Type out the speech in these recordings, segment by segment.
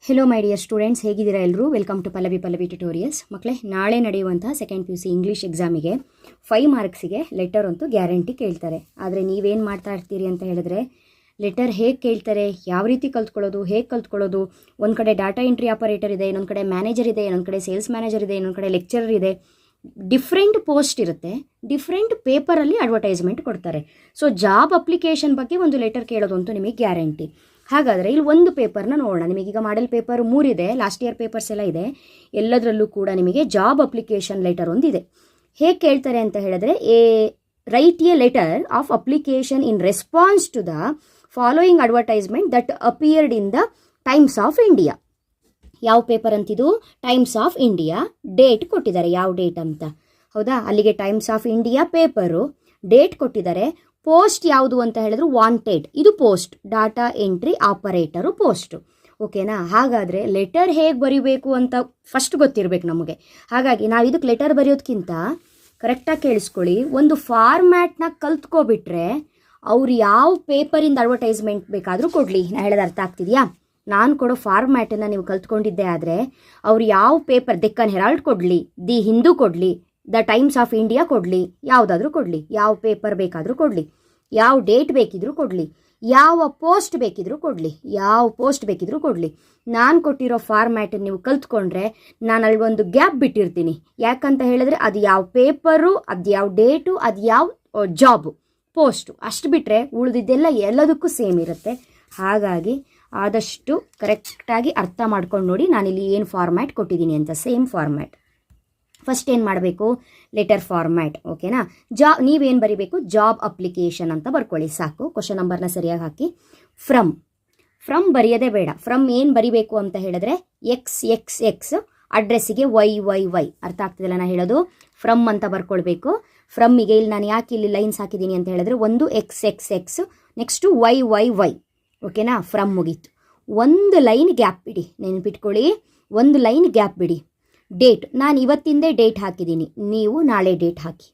Hello my dear students, ಹೇಗಿದ್ದೀರಾ ಎಲ್ಲರೂ? Welcome to Pallavi tutorials. ಮಕ್ಕಳೇ, ನಾಳೆ ನಡೆಯುವಂತಹ ಸೆಕೆಂಡ್ PUC ಇಂಗ್ಲೀಷ್ ಎಕ್ಸಾಮಿಗೆ 5 ಮಾರ್ಕ್ಸಿಗೆ ಲೆಟರ್ ಅಂತೂ ಗ್ಯಾರಂಟಿ ಕೇಳ್ತಾರೆ. ಆದರೆ ನೀವೇನು ಮಾಡ್ತಾ ಇರ್ತೀರಿ ಅಂತ ಹೇಳಿದ್ರೆ, ಲೆಟರ್ ಹೇಗೆ ಕೇಳ್ತಾರೆ, ಯಾವ ರೀತಿ ಕಲ್ತ್ಕೊಳ್ಳೋದು, ಹೇಗೆ ಕಲ್ತ್ಕೊಳ್ಳೋದು, ಒಂದು ಕಡೆ ಡಾಟಾ ಎಂಟ್ರಿ ಆಪರೇಟರ್ ಇದೆ, ಇನ್ನೊಂದು ಕಡೆ ಮ್ಯಾನೇಜರ್ ಇದೆ, ಇನ್ನೊಂದು ಕಡೆ ಸೇಲ್ಸ್ ಮ್ಯಾನೇಜರ್ ಇದೆ, ಇನ್ನೊಂದು ಕಡೆ ಲೆಕ್ಚರರ್ ಇದೆ, ಡಿಫ್ರೆಂಟ್ ಪೋಸ್ಟ್ ಇರುತ್ತೆ, ಡಿಫ್ರೆಂಟ್ ಪೇಪರಲ್ಲಿ ಅಡ್ವರ್ಟೈಸ್ಮೆಂಟ್ ಕೊಡ್ತಾರೆ. ಸೊ ಜಾಬ್ ಅಪ್ಲಿಕೇಶನ್ ಬಗ್ಗೆ ಒಂದು ಲೆಟರ್ ಕೇಳೋದು ಅಂತೂ ನಿಮಗೆ ಗ್ಯಾರಂಟಿ. ಹಾಗಾದರೆ ಇಲ್ಲಿ ಒಂದು ಪೇಪರ್ನ ನೋಡೋಣ. ನಿಮಗೀಗ ಮಾಡೆಲ್ ಪೇಪರ್ 3 ಇದೆ, ಲಾಸ್ಟ್ ಇಯರ್ ಪೇಪರ್ಸ್ ಎಲ್ಲ ಇದೆ. ಎಲ್ಲದರಲ್ಲೂ ಕೂಡ ನಿಮಗೆ ಜಾಬ್ ಅಪ್ಲಿಕೇಶನ್ ಲೆಟರ್ ಒಂದಿದೆ. ಹೇಗೆ ಕೇಳ್ತಾರೆ ಅಂತ ಹೇಳಿದ್ರೆ, write a letter of application in response to the following advertisement that appeared in the Times of India. ಯಾವ ಪೇಪರ್ ಅಂತಿದು? Times of India. ಡೇಟ್ ಕೊಟ್ಟಿದ್ದಾರೆ, ಯಾವ ಡೇಟ್ ಅಂತ. ಹೌದಾ? ಅಲ್ಲಿಗೆ Times of India paper, date ಕೊಟ್ಟಿದ್ದಾರೆ. ಪೋಸ್ಟ್ ಯಾವುದು ಅಂತ ಹೇಳಿದ್ರು ವಾಂಟೆಡ್, ಇದು post, data entry operator post. ಓಕೆನಾ? ಹಾಗಾದರೆ ಲೆಟರ್ ಹೇಗೆ ಬರೀಬೇಕು ಅಂತ ಫಸ್ಟ್ ಗೊತ್ತಿರಬೇಕು ನಮಗೆ. ಹಾಗಾಗಿ ನಾವು ಇದಕ್ಕೆ ಲೆಟರ್ ಬರೆಯೋದಕ್ಕಿಂತ ಕರೆಕ್ಟಾಗಿ ಕೇಳಿಸ್ಕೊಳ್ಳಿ, ಒಂದು ಫಾರ್ಮ್ಯಾಟ್ನ ಕಲ್ತ್ಕೊಬಿಟ್ರೆ ಅವ್ರು ಯಾವ ಪೇಪರಿಂದ ಅಡ್ವರ್ಟೈಸ್ಮೆಂಟ್ ಬೇಕಾದರೂ ಕೊಡಲಿ. ನಾನು ಹೇಳೋದು ಅರ್ಥ ಆಗ್ತಿದೆಯಾ? ನಾನು ಕೊಡೋ ಫಾರ್ಮ್ಯಾಟನ್ನು ನೀವು ಕಲ್ತ್ಕೊಂಡಿದ್ದೆ ಆದರೆ ಅವ್ರು ಯಾವ ಪೇಪರ್, ಡೆಕ್ಕನ್ ಹೆರಾಲ್ಡ್ ಕೊಡಲಿ, ದಿ ಹಿಂದೂ ಕೊಡಲಿ, ದ ಟೈಮ್ಸ್ ಆಫ್ ಇಂಡಿಯಾ ಕೊಡಲಿ, ಯಾವುದಾದ್ರೂ ಕೊಡಲಿ, ಯಾವ ಪೇಪರ್ ಬೇಕಾದರೂ ಕೊಡಲಿ, ಯಾವ ಡೇಟ್ ಬೇಕಿದ್ರೂ ಕೊಡಲಿ, ಯಾವ ಪೋಸ್ಟ್ ಬೇಕಿದ್ರೂ ಕೊಡಲಿ, ನಾನು ಕೊಟ್ಟಿರೋ ಫಾರ್ಮ್ಯಾಟನ್ನು ನೀವು ಕಲ್ತ್ಕೊಂಡ್ರೆ ನಾನು ಅಲ್ಲಿ ಒಂದು ಗ್ಯಾಪ್ ಬಿಟ್ಟಿರ್ತೀನಿ. ಯಾಕಂತ ಹೇಳಿದ್ರೆ ಅದು ಯಾವ ಪೇಪರು, ಅದು ಯಾವ ಡೇಟು, ಅದು ಯಾವ ಜಾಬು, ಪೋಸ್ಟು, ಅಷ್ಟು ಬಿಟ್ಟರೆ ಉಳಿದಿದ್ದೆಲ್ಲ ಎಲ್ಲದಕ್ಕೂ ಸೇಮ್ ಇರುತ್ತೆ. ಹಾಗಾಗಿ ಆದಷ್ಟು ಕರೆಕ್ಟಾಗಿ ಅರ್ಥ ಮಾಡ್ಕೊಂಡು ನೋಡಿ ನಾನಿಲ್ಲಿ ಏನು ಫಾರ್ಮ್ಯಾಟ್ ಕೊಟ್ಟಿದ್ದೀನಿ ಅಂತ. Same format. ಫಸ್ಟ್ ಏನು ಮಾಡಬೇಕು? Letter format. ಓಕೆನಾ? ನೀವೇನು ಬರೀಬೇಕು? ಜಾಬ್ ಅಪ್ಲಿಕೇಶನ್ ಅಂತ ಬರ್ಕೊಳ್ಳಿ ಸಾಕು. ಕ್ವಶನ್ ನಂಬರ್ನ ಸರಿಯಾಗಿ ಹಾಕಿ. ಫ್ರಮ್ ಬರೆಯೋದೇ ಬೇಡ. ಫ್ರಮ್ ಏನು ಬರಿಬೇಕು ಅಂತ ಹೇಳಿದ್ರೆ XXX, ಅಡ್ರೆಸ್ಸಿಗೆ YYY. ಅರ್ಥ ಆಗ್ತಿದೆಲ್ಲ ನಾನು ಹೇಳೋದು? ಫ್ರಮ್ ಅಂತ ಬರ್ಕೊಳ್ಬೇಕು. ಫ್ರಮ್ಮಿಗೆ ಇಲ್ಲಿ ನಾನು ಯಾಕೆ ಇಲ್ಲಿ ಲೈನ್ಸ್ ಹಾಕಿದ್ದೀನಿ ಅಂತ ಹೇಳಿದ್ರೆ, ಒಂದು XXX, ನೆಕ್ಸ್ಟು YYY. ಓಕೆನಾ? ಫ್ರಮ್ ಮುಗೀತು. ಒಂದು ಲೈನ್ ಗ್ಯಾಪ್ ಬಿಡಿ, ನೆನಪಿಟ್ಕೊಳ್ಳಿ, ಒಂದು ಲೈನ್ ಗ್ಯಾಪ್ ಬಿಡಿ. ಡೇಟ್, ನಾನು ಇವತ್ತಿಂದೇ ಡೇಟ್ ಹಾಕಿದ್ದೀನಿ, ನೀವು ನಾಳೆ ಡೇಟ್ ಹಾಕಿ.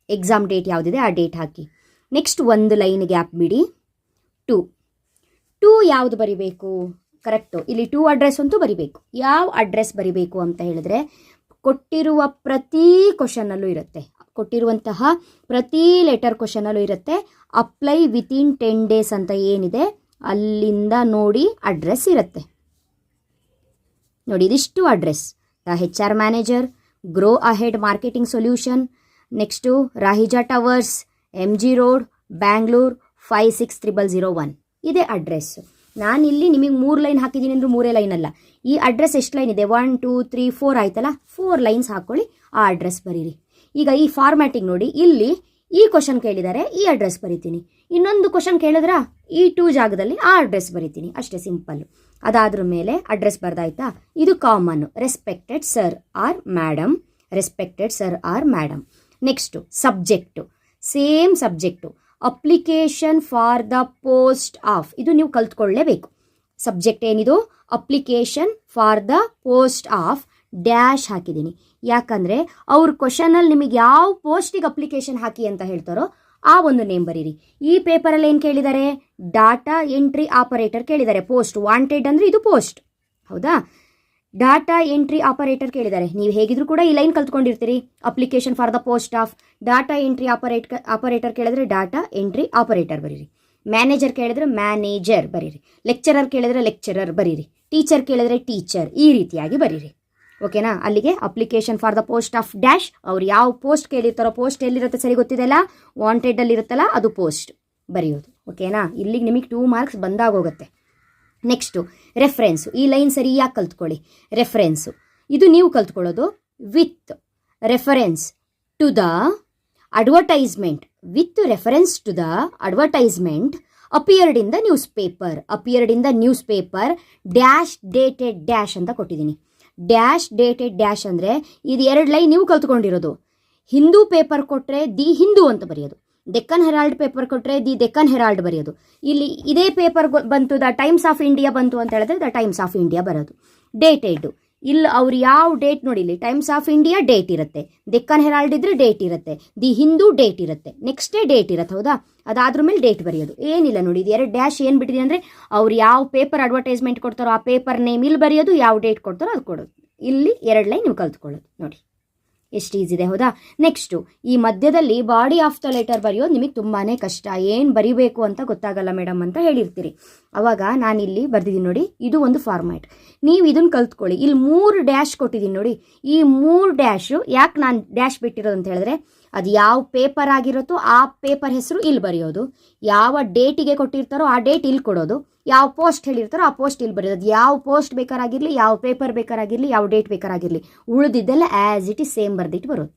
ಎಕ್ಸಾಮ್ ಡೇಟ್ ಯಾವುದಿದೆ ಆ ಡೇಟ್ ಹಾಕಿ. ನೆಕ್ಸ್ಟ್ ಒಂದು ಲೈನ್ ಗ್ಯಾಪ್ ಬಿಡಿ. ಟು ಯಾವುದು ಬರಿಬೇಕು? ಕರೆಕ್ಟು, ಇಲ್ಲಿ 2 ಅಡ್ರೆಸ್ ಅಂತೂ ಬರಿಬೇಕು. ಯಾವ ಅಡ್ರೆಸ್ ಬರಿಬೇಕು ಅಂತ ಹೇಳಿದ್ರೆ, ಕೊಟ್ಟಿರುವ ಪ್ರತಿ ಕ್ವಶನಲ್ಲೂ ಇರುತ್ತೆ, ಕೊಟ್ಟಿರುವಂತಹ ಪ್ರತಿ ಲೆಟರ್ ಕ್ವಶನಲ್ಲೂ ಇರುತ್ತೆ. ಅಪ್ಲೈ ವಿತಿನ್ 10 days ಅಂತ ಏನಿದೆ ಅಲ್ಲಿಂದ ನೋಡಿ ಅಡ್ರೆಸ್ ಇರುತ್ತೆ. ನೋಡಿ, ಇದಿಷ್ಟು address. The HR manager, grow ahead marketing solution, next Raheja towers, MG road, Bangalore 560001. ಇದೇ ಅಡ್ರೆಸ್ಸು. ನಾನಿಲ್ಲಿ ನಿಮಗೆ 3 ಲೈನ್ ಹಾಕಿದ್ದೀನಿ ಅಂದ್ರೆ 3 ಲೈನ್ ಅಲ್ಲ. ಈ ಅಡ್ರೆಸ್ ಎಷ್ಟು ಲೈನ್ ಇದೆ? 1 2 3 4 ಆಯ್ತಲ್ಲ, 4 ಲೈನ್ಸ್ ಹಾಕ್ಕೊಳ್ಳಿ, ಆ ಅಡ್ರೆಸ್ ಬರೀರಿ. ಈಗ ಈ ಫಾರ್ಮ್ಯಾಟಿಂಗ್ ನೋಡಿ, ಇಲ್ಲಿ ಈ ಕ್ವಶನ್ ಕೇಳಿದ್ದಾರೆ, ಈ ಅಡ್ರೆಸ್ ಬರಿತೀನಿ. ಇನ್ನೊಂದು ಕ್ವಶನ್ ಕೇಳಿದ್ರಾ, ಈ 2 ಜಾಗದಲ್ಲಿ ಆ ಅಡ್ರೆಸ್ ಬರಿತೀನಿ. ಅಷ್ಟೇ, ಸಿಂಪಲ್ಲು. ಅದಾದ್ರ ಮೇಲೆ ಅಡ್ರೆಸ್ ಬರ್ದಾಯ್ತಾ? ಇದು common, respected sir or madam. Next subject, same subject, application for the post of. ಇದು ನೀವು ಕಲ್ತ್ಕೊಳ್ಳೇಬೇಕು. ಸಬ್ಜೆಕ್ಟ್ ಏನಿದು? Application for the post of dash ಹಾಕಿದ್ದೀನಿ. ಯಾಕಂದರೆ ಅವ್ರ ಕ್ವಶನಲ್ಲಿ ನಿಮಗೆ ಯಾವ ಪೋಸ್ಟಿಗೆ ಅಪ್ಲಿಕೇಶನ್ ಹಾಕಿ ಅಂತ ಹೇಳ್ತಾರೋ ಆ ಒಂದು ನೇಮ್ ಬರೀರಿ. ಈ ಪೇಪರಲ್ಲಿ ಏನು ಕೇಳಿದ್ದಾರೆ? ಡಾಟಾ ಎಂಟ್ರಿ ಆಪರೇಟರ್ ಕೇಳಿದ್ದಾರೆ. ಪೋಸ್ಟ್ ವಾಂಟೆಡ್ ಅಂದರೆ ಇದು ಪೋಸ್ಟ್. ಹೌದಾ? ಡಾಟಾ ಎಂಟ್ರಿ ಆಪರೇಟರ್ ಕೇಳಿದ್ದಾರೆ. ನೀವು ಹೇಗಿದ್ರು ಕೂಡ ಈ ಲೈನ್ ಕಲ್ತ್ಕೊಂಡಿರ್ತೀರಿ. Application for the post of data entry operator ಕೇಳಿದ್ರೆ ಡಾಟಾ ಎಂಟ್ರಿ ಆಪರೇಟರ್ ಬರೀರಿ. ಮ್ಯಾನೇಜರ್ ಕೇಳಿದ್ರೆ ಮ್ಯಾನೇಜರ್ ಬರೀರಿ. ಲೆಕ್ಚರರ್ ಕೇಳಿದ್ರೆ ಲೆಕ್ಚರರ್ ಬರೀರಿ. ಟೀಚರ್ ಕೇಳಿದ್ರೆ ಟೀಚರ್. ಈ ರೀತಿಯಾಗಿ ಬರೀರಿ. ಓಕೆನಾ? ಅಲ್ಲಿಗೆ application for the post of dash. ಅವ್ರು ಯಾವ ಪೋಸ್ಟ್ ಕೇಳಿರ್ತಾರೋ, ಪೋಸ್ಟ್ ಎಲ್ಲಿರುತ್ತೆ ಸರಿ ಗೊತ್ತಿದೆಲ್ಲ, ವಾಂಟೆಡಲ್ಲಿ ಇರುತ್ತಲ್ಲ ಅದು ಪೋಸ್ಟ್ ಬರೆಯೋದು. ಓಕೆನಾ? ಇಲ್ಲಿಗೆ ನಿಮಗೆ 2 ಮಾರ್ಕ್ಸ್ ಬಂದಾಗೋಗುತ್ತೆ. Next reference. ಈ ಲೈನ್ ಸರಿಯಾಗಿ ಕಲ್ತ್ಕೊಳ್ಳಿ. ರೆಫರೆನ್ಸು ಇದು ನೀವು ಕಲ್ತ್ಕೊಳ್ಳೋದು with reference to the advertisement. With reference to the advertisement appeared in the newspaper dash dated dash ಅಂತ ಕೊಟ್ಟಿದ್ದೀನಿ. ಡ್ಯಾಶ್ ಡೇಟೆಡ್ ಡ್ಯಾಶ್ ಅಂದರೆ ಇದು 2 ಲೈನ್ ನೀವು ಕಲ್ತ್ಕೊಂಡಿರೋದು. ಹಿಂದೂ ಪೇಪರ್ ಕೊಟ್ಟರೆ ದಿ ಹಿಂದೂ ಅಂತ ಬರೆಯೋದು. ಡೆಕ್ಕನ್ ಹೆರಾಲ್ಡ್ ಪೇಪರ್ ಕೊಟ್ಟರೆ ದಿ ಡೆಕ್ಕನ್ ಹೆರಾಲ್ಡ್ ಬರೆಯೋದು. ಇಲ್ಲಿ ಇದೇ ಪೇಪರ್ ಬಂತು, ದ ಟೈಮ್ಸ್ ಆಫ್ ಇಂಡಿಯಾ ಬಂತು ಅಂತ ಹೇಳಿದ್ರೆ ದ ಟೈಮ್ಸ್ ಆಫ್ ಇಂಡಿಯಾ ಬರೋದು. ಡೇಟೆಡ್ ಇಲ್ಲಿ ಅವ್ರು ಯಾವ ಡೇಟ್ ನೋಡಿಲಿ, ಟೈಮ್ಸ್ ಆಫ್ ಇಂಡಿಯಾ ಡೇಟ್ ಇರುತ್ತೆ, ಡೆಕ್ಕನ್ ಹೆರಾಲ್ಡ್ ಇದ್ರೆ ಡೇಟ್ ಇರುತ್ತೆ, ದಿ ಹಿಂದೂ ಡೇಟ್ ಇರುತ್ತೆ, ನೆಕ್ಸ್ಟ್ ಡೇ ಡೇಟ್ ಇರುತ್ತೆ, ಹೌದಾ? ಅದಾದ್ರ ಮೇಲೆ ಡೇಟ್ ಬರೆಯೋದು ಏನಿಲ್ಲ ನೋಡಿ. ಇದು 2 ಡ್ಯಾಶ್ ಏನು ಬಿಟ್ಟಿದೆ ಅಂದರೆ ಅವ್ರು ಯಾವ ಪೇಪರ್ ಅಡ್ವರ್ಟೈಸ್ಮೆಂಟ್ ಕೊಡ್ತಾರೋ ಆ ಪೇಪರ್ ನೇಮ್ ಇಲ್ಲಿ ಬರೆಯೋದು, ಯಾವ ಡೇಟ್ ಕೊಡ್ತಾರೋ ಅದು ಕೊಡೋದು. ಇಲ್ಲಿ 2 ಲೈನ್ ನೀವು ಕಲ್ತ್ಕೊಳ್ಳೋದು ನೋಡಿ, ಎಷ್ಟು ಈಸಿ ಇದೆ, ಹೌದಾ? ನೆಕ್ಸ್ಟು ಈ ಮಧ್ಯದಲ್ಲಿ ಬಾಡಿ ಆಫ್ ದ ಲೆಟರ್ ಬರೆಯೋದು ನಿಮಗೆ ತುಂಬಾ ಕಷ್ಟ, ಏನು ಬರಿಬೇಕು ಅಂತ ಗೊತ್ತಾಗಲ್ಲ ಮೇಡಮ್ ಅಂತ ಹೇಳಿರ್ತೀರಿ. ಅವಾಗ ನಾನಿಲ್ಲಿ ಬರ್ದಿದ್ದೀನಿ ನೋಡಿ, ಇದು ಒಂದು ಫಾರ್ಮ್ಯಾಟ್. ನೀವು ಇದನ್ನು ಕಲ್ತ್ಕೊಳ್ಳಿ. ಇಲ್ಲಿ 3 ಡ್ಯಾಶ್ ಕೊಟ್ಟಿದ್ದೀನಿ ನೋಡಿ, ಈ 3 ಡ್ಯಾಶು ಯಾಕೆ ನಾನು ಡ್ಯಾಶ್ ಬಿಟ್ಟಿರೋದು ಅಂತ ಹೇಳಿದ್ರೆ, ಅದು ಯಾವ ಪೇಪರ್ ಆಗಿರುತ್ತೋ ಆ ಪೇಪರ್ ಹೆಸರು ಇಲ್ಲಿ ಬರೆಯೋದು, ಯಾವ ಡೇಟಿಗೆ ಕೊಟ್ಟಿರ್ತಾರೋ ಆ ಡೇಟ್ ಇಲ್ಲಿ ಕೊಡೋದು, ಯಾವ ಪೋಸ್ಟ್ ಹೇಳಿರ್ತಾರೋ ಆ ಪೋಸ್ಟ್ ಇಲ್ಲಿ ಬರೆಯೋದು. ಯಾವ ಪೋಸ್ಟ್ ಬೇಕಾರಾಗಿರಲಿ, ಯಾವ ಪೇಪರ್ ಬೇಕಾರಾಗಿರಲಿ, ಯಾವ ಡೇಟ್ ಬೇಕಾರಾಗಿರಲಿ, ಉಳಿದಿದ್ದೆಲ್ಲ ಆ್ಯಸ್ ಇಟ್ ಇಸ್ ಸೇಮ್ ಬರೆದಿಟ್ಟು ಬರೋದು.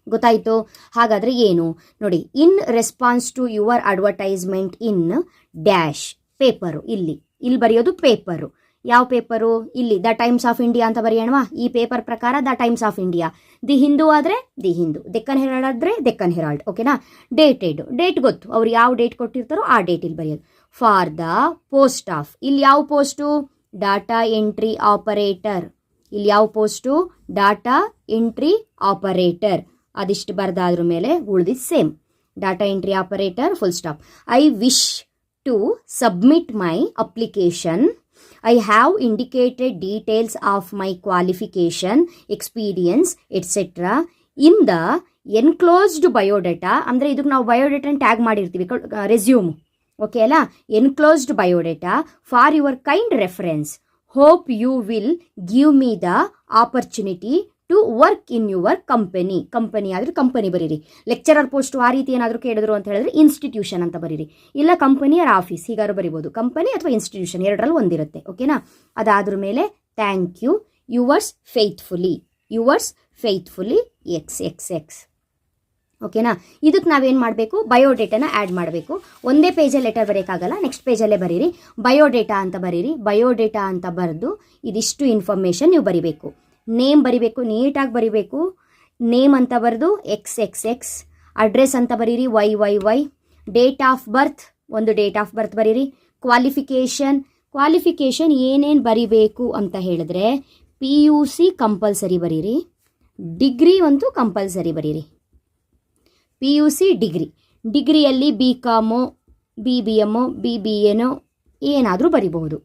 ಗೊತ್ತಾಯಿತು? ಹಾಗಾದರೆ ಏನು ನೋಡಿ, in response to your advertisement in dash paper, ಇಲ್ಲಿ ಬರೆಯೋದು ಪೇಪರು. ಯಾವ ಪೇಪರು? ಇಲ್ಲಿ ದ ಟೈಮ್ಸ್ ಆಫ್ ಇಂಡಿಯಾ ಅಂತ ಬರೆಯೋಣವಾ? ಈ ಪೇಪರ್ ಪ್ರಕಾರ the Times of India. The Hindu ಆದರೆ ದಿ ಹಿಂದೂ, ಡೆಕ್ಕನ್ ಹೆರಾಲ್ಡ್ ಆದರೆ ಡೆಕ್ಕನ್ ಹೆರಾಲ್ಡ್. ಓಕೆನಾ? ಡೇಟ್ ಗೊತ್ತು, ಅವ್ರು ಯಾವ ಡೇಟ್ ಕೊಟ್ಟಿರ್ತಾರೋ ಆ ಡೇಟ್ ಇಲ್ಲಿ ಬರೆಯೋದು. ಫಾರ್ ದ ಪೋಸ್ಟ್ ಆಫ್, ಇಲ್ಲಿ ಯಾವ ಪೋಸ್ಟು? Data entry operator. ಇಲ್ಲಿ ಯಾವ ಪೋಸ್ಟು? Data entry operator. ಅದಿಷ್ಟು ಬರೆದಾದ್ರ ಮೇಲೆ ಉಳಿದಿದ್ದು same, data entry operator full stop. I wish to submit my application. I have indicated details of my qualification, experience, etc. in the enclosed biodata. ಅಂದರೆ ಇದಕ್ಕೆ ನಾವು ಬಯೋಡೇಟಾನ ಟ್ಯಾಗ್ ಮಾಡಿರ್ತೀವಿ, ರೆಸ್ಯೂಮ್. ಓಕೆ ಅಲ್ಲ? Enclosed biodata for your kind reference. Hope you will give me the opportunity to work in your company. Company ಆದರೆ company ಬರೀರಿ. Lecturer post ಆ ರೀತಿ ಏನಾದರೂ ಕೇಳಿದ್ರು ಅಂತ ಹೇಳಿದ್ರೆ ಇನ್ಸ್ಟಿಟ್ಯೂಷನ್ ಅಂತ ಬರೀರಿ. ಇಲ್ಲ ಕಂಪನಿ ಆರ್ ಆಫೀಸ್ ಹೀಗಾದ್ರು ಬರಿಬೋದು. ಕಂಪನಿ ಅಥವಾ ಇನ್ಸ್ಟಿಟ್ಯೂಷನ್ ಎರಡರಲ್ಲಿ ಒಂದಿರುತ್ತೆ. ಓಕೆನಾ? ಅದಾದ್ರ ಮೇಲೆ thank you, yours faithfully XXX. ಓಕೆನಾ? ಇದಕ್ಕೆ ನಾವೇನು ಮಾಡಬೇಕು? ಬಯೋಡೇಟಾನ ಆ್ಯಡ್ ಮಾಡಬೇಕು. ಒಂದೇ ಪೇಜಲ್ಲಿ ಲೆಟರ್ ಬರೆಯೋಕ್ಕಾಗಲ್ಲ, ನೆಕ್ಸ್ಟ್ ಪೇಜಲ್ಲೇ ಬರೀರಿ. ಬಯೋಡೇಟಾ ಅಂತ ಬರೀರಿ. ಬಯೋಡೇಟಾ ಅಂತ ಬರೆದು ಇದಿಷ್ಟು ಇನ್ಫಾರ್ಮೇಷನ್ ನೀವು ಬರಿಬೇಕು. ನೇಮ್ ಬರಿಬೇಕು, ನೀಟಾಗಿ ಬರಿಬೇಕು. ನೇಮ್ ಅಂತ ಬರೆದು XXX. ಅಡ್ರೆಸ್ ಅಂತ ಬರೀರಿ YYY. ಡೇಟ್ ಆಫ್ ಬರ್ತ್, ಒಂದು ಡೇಟ್ ಆಫ್ ಬರ್ತ್ ಬರೀರಿ. ಕ್ವಾಲಿಫಿಕೇಷನ್ ಏನೇನು ಬರಿಬೇಕು ಅಂತ ಹೇಳಿದ್ರೆ PUC ಕಂಪಲ್ಸರಿ ಬರೀರಿ. ಡಿಗ್ರಿ ಅಂತೂ ಕಂಪಲ್ಸರಿ ಬರೀರಿ. PUC ಡಿಗ್ರಿಯಲ್ಲಿ BCom, BBM, BBA ಏನಾದರೂ ಬರಿಬಹುದು.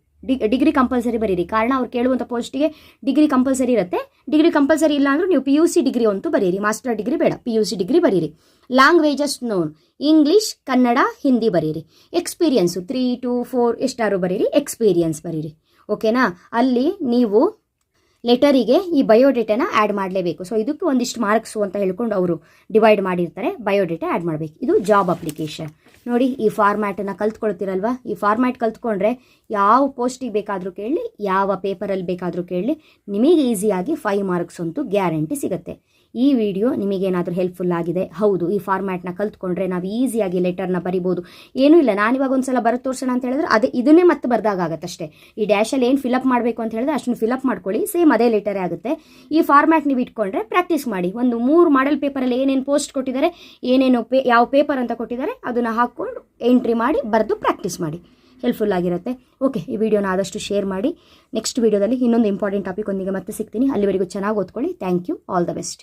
ಡಿಗ್ರಿ ಕಂಪಲ್ಸರಿ ಬರೀರಿ. ಕಾರಣ ಅವ್ರು ಕೇಳುವಂಥ ಪೋಸ್ಟಿಗೆ ಡಿಗ್ರಿ ಕಂಪಲ್ಸರಿ ಇರುತ್ತೆ. ಡಿಗ್ರಿ ಕಂಪಲ್ಸರಿ ಇಲ್ಲ ಅಂದರೂ ನೀವು PUC ಡಿಗ್ರಿ ಅಂತೂ ಬರೀರಿ. ಮಾಸ್ಟರ್ ಡಿಗ್ರಿ ಬೇಡ, PUC ಡಿಗ್ರಿ ಬರೀರಿ. Languages known, English, Kannada, Hindi ಬರೀರಿ. ಎಕ್ಸ್ಪೀರಿಯನ್ಸು 3 to 4 ಎಷ್ಟಾರು ಬರೀರಿ, ಎಕ್ಸ್ಪೀರಿಯನ್ಸ್ ಬರೀರಿ. ಓಕೆನಾ? ಅಲ್ಲಿ ನೀವು ಲೆಟರಿಗೆ ಈ ಬಯೋಡೇಟಾನ ಆ್ಯಡ್ ಮಾಡಲೇಬೇಕು. ಸೊ ಇದಕ್ಕೆ ಒಂದಿಷ್ಟು ಮಾರ್ಕ್ಸು ಅಂತ ಹೇಳ್ಕೊಂಡು ಅವರು ಡಿವೈಡ್ ಮಾಡಿರ್ತಾರೆ. ಬಯೋಡೇಟಾ ಆ್ಯಡ್ ಮಾಡಬೇಕು. ಇದು ಜಾಬ್ ಅಪ್ಲಿಕೇಶನ್. ನೋಡಿ, ಈ ಫಾರ್ಮ್ಯಾಟನ್ನು ಕಲ್ತ್ಕೊಳ್ತೀರಲ್ವ? ಈ ಫಾರ್ಮ್ಯಾಟ್ ಕಲ್ತ್ಕೊಂಡ್ರೆ ಯಾವ ಪೋಸ್ಟಿಗೆ ಬೇಕಾದರೂ ಕೇಳಲಿ, ಯಾವ ಪೇಪರಲ್ಲಿ ಬೇಕಾದರೂ ಕೇಳಲಿ, ನಿಮಗೆ ಈಸಿಯಾಗಿ 5 ಮಾರ್ಕ್ಸ್ ಅಂತೂ ಗ್ಯಾರಂಟಿ ಸಿಗುತ್ತೆ. ಈ ವಿಡಿಯೋ ನಿಮಗೇನಾದರೂ ಹೆಲ್ಪ್ಫುಲ್ ಆಗಿದೆ? ಹೌದು. ಈ ಫಾರ್ಮ್ಯಾಟ್ನ ಕಲ್ತ್ಕೊಂಡ್ರೆ ನಾವು ಈಸಿಯಾಗಿ ಲೆಟರ್ನ ಬರಿಬೋದು. ಏನೂ ಇಲ್ಲ, ನಾನಿವಾಗ ಒಂದು ಸಲ ಬರೆದು ತೋರಿಸೋಣ ಅಂತ ಹೇಳಿದ್ರೆ ಇದನ್ನೇ ಮತ್ತೆ ಬರ್ದಾಗತ್ತಷ್ಟೇ. ಈ ಡ್ಯಾಶಲ್ಲಿ ಏನು ಫಿಲಪ್ ಮಾಡಬೇಕು ಅಂತ ಹೇಳಿದ್ರೆ ಅಷ್ಟನ್ನು ಫಿಲಪ್ ಮಾಡ್ಕೊಳ್ಳಿ, ಸೇಮ್ ಅದೇ ಲೆಟರೇ ಆಗುತ್ತೆ. ಈ ಫಾರ್ಮ್ಯಾಟ್ ನೀವು ಇಟ್ಕೊಂಡ್ರೆ ಪ್ರಾಕ್ಟೀಸ್ ಮಾಡಿ. ಒಂದು 3 ಮಾಡೆಲ್ ಪೇಪರಲ್ಲಿ ಏನೇನು ಪೋಸ್ಟ್ ಕೊಟ್ಟಿದ್ದಾರೆ, ಏನೇನು ಯಾವ ಪೇಪರ್ ಅಂತ ಕೊಟ್ಟಿದ್ದಾರೆ ಅದನ್ನು ಹಾಕ್ಕೊಂಡು ಎಂಟ್ರಿ ಮಾಡಿ ಬರೆದು ಪ್ರಾಕ್ಟೀಸ್ ಮಾಡಿ. ಹೆಲ್ಪ್ಫುಲ್ ಆಗಿರುತ್ತೆ. ಓಕೆ, ಈ ವಿಡಿಯೋನ ಆದಷ್ಟು ಶೇರ್ ಮಾಡಿ. ನೆಕ್ಸ್ಟ್ ವಿಡಿಯೋದಲ್ಲಿ ಇನ್ನೊಂದು ಇಂಪಾರ್ಟೆಂಟ್ ಟಾಪಿಕ್ ಒಂದಿಗೆ ಮತ್ತೆ ಸಿಗ್ತೀನಿ. ಅಲ್ಲಿವರೆಗೂ ಚೆನ್ನಾಗಿ ಓದ್ಕೊಳ್ಳಿ. Thank you. All the best.